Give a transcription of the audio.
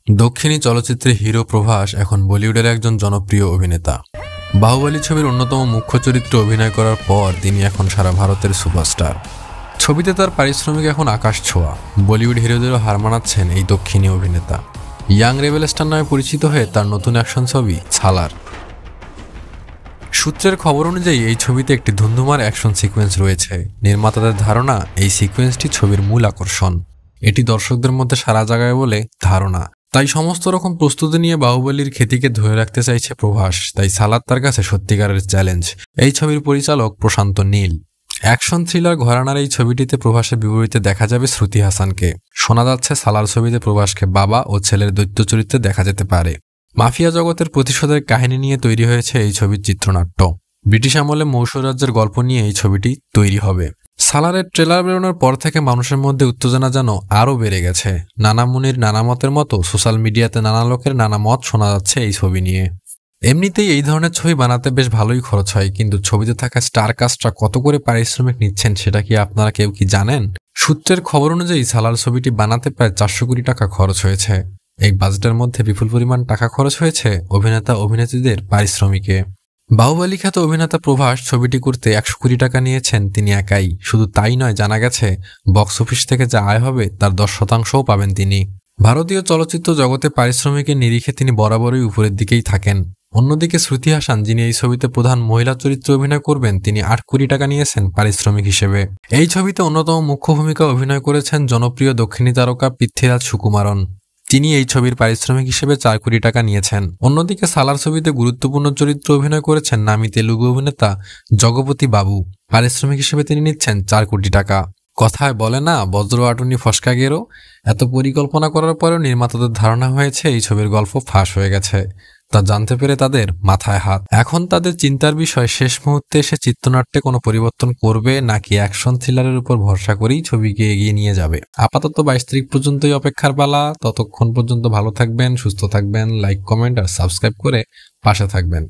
দক্ষিণী চলচ্চিত্রে হিরো প্রভাস এখন বলিউডের একজন জনপ্রিয় অভিনেতা। বাহুবলী ছবির অন্যতম মুখ্য চরিত্রে অভিনয় করার পর তিনি এখন সারা ভারতের সুপারস্টার। ছবিতে তার পারিশ্রমিক এখন আকাশ ছোঁয়া। বলিউড হিরোদেরও হার মানাচ্ছেন এই দক্ষিণী অভিনেতা। ইয়াং রেবেল স্টার নামে পরিচিত হয়ে তার নতুন অ্যাকশন ছবি সালার। সূত্রের খবর অনুযায়ী এই ছবিতে একটি ধুন্ধুমার অ্যাকশন সিকোয়েন্স রয়েছে। নির্মাতাদের ধারণা এই সিকোয়েন্সটি ছবির মূল আকর্ষণ। এটি দর্শকদের মধ্যে সাড়া জাগায় বলে ধারণা। তাই সমস্ত রকম প্রস্তুতি নিয়ে বাহুবলীর খ্যাতিকে ধরে রাখতে চাইছে প্রভাস। তাই সালার তার কাছে সত্যিকারের চ্যালেঞ্জ। এই ছবির পরিচালক প্রশান্ত নীল। অ্যাকশন থ্রিলার ঘরানার এই ছবিটিতে প্রভাসের বিপরীতে দেখা যাবে শ্রুতি হাসানকে। শোনা যাচ্ছে সালার ছবিতে প্রভাসকে বাবা ও ছেলের দৈত্য চরিত্রে দেখা যেতে পারে। মাফিয়া জগতের প্রতিশোধের কাহিনী নিয়ে তৈরি হয়েছে এই ছবির চিত্রনাট্য। ব্রিটিশ আমলে মহীশূর রাজ্যের গল্প নিয়ে এই ছবিটি তৈরি হবে। সালারের ট্রেলার বেরোনোর পর থেকে মানুষের মধ্যে উত্তেজনা যেন আরও বেড়ে গেছে। নানা মুনির নানা মতের মতো সোশ্যাল মিডিয়াতে নানা লোকের নানা মত শোনা যাচ্ছে এই ছবি নিয়ে। এমনিতেই এই ধরনের ছবি বানাতে বেশ ভালোই খরচ হয়, কিন্তু ছবিতে থাকা স্টার কাস্টরা কত করে পারিশ্রমিক নিচ্ছেন সেটা কি আপনারা কেউ কি জানেন? সূত্রের খবর অনুযায়ী সালার ছবিটি বানাতে প্রায় 400 কোটি টাকা খরচ হয়েছে। এই বাজেটের মধ্যে বিপুল পরিমাণ টাকা খরচ হয়েছে অভিনেতা অভিনেত্রীদের পারিশ্রমিকে। বাহুবলী খ্যাত অভিনেতা প্রভাস ছবিটি করতে 100 কোটি টাকা নিয়েছেন তিনি একাই। শুধু তাই নয়, জানা গেছে বক্স অফিস থেকে যা আয় হবে তার 10%ও পাবেন তিনি। ভারতীয় চলচ্চিত্র জগতে পারিশ্রমিকের নিরিখে তিনি বরাবরই উপরের দিকেই থাকেন। অন্যদিকে শ্রুতি হাসান, যিনি এই ছবিতে প্রধান মহিলা চরিত্রে অভিনয় করবেন, তিনি 8 কোটি টাকা নিয়েছেন পারিশ্রমিক হিসেবে। এই ছবিতে অন্যতম মুখ্য ভূমিকা অভিনয় করেছেন জনপ্রিয় দক্ষিণী তারকা পৃথ্বীরাজ সুকুমারন। তিনি এই ছবির পারিশ্রমিক হিসেবে 4 কোটি টাকা নিয়েছেন। অন্যদিকে সালার ছবিতে গুরুত্বপূর্ণ চরিত্রে অভিনয় করেছেন নামী তেলুগু অভিনেতা জগপতি বাবু। পারিশ্রমিক হিসেবে তিনি নিচ্ছেন 4 কোটি টাকা। কথায় বলে না, বজ্র আটুনি ফসকা গেরো। এত পরিকল্পনা করার পরেও নির্মাতাদের ধারণা হয়েছে এই ছবির গল্প ফাঁস হয়ে গেছে। তা জানতে পেরে তাদের মাথায় হাত। এখন তাদের চিন্তার বিষয় শেষ মুহূর্তে এসে চিত্রনাট্যে কোনো পরিবর্তন করবে নাকি অ্যাকশন থ্রিলারের উপর ভরসা করেই ছবিকে এগিয়ে নিয়ে যাবে। আপাতত 22 তারিখ পর্যন্তই অপেক্ষার পালা। ততক্ষণ পর্যন্ত ভালো থাকবেন, সুস্থ থাকবেন, লাইক, কমেন্ট আর সাবস্ক্রাইব করে পাশে থাকবেন।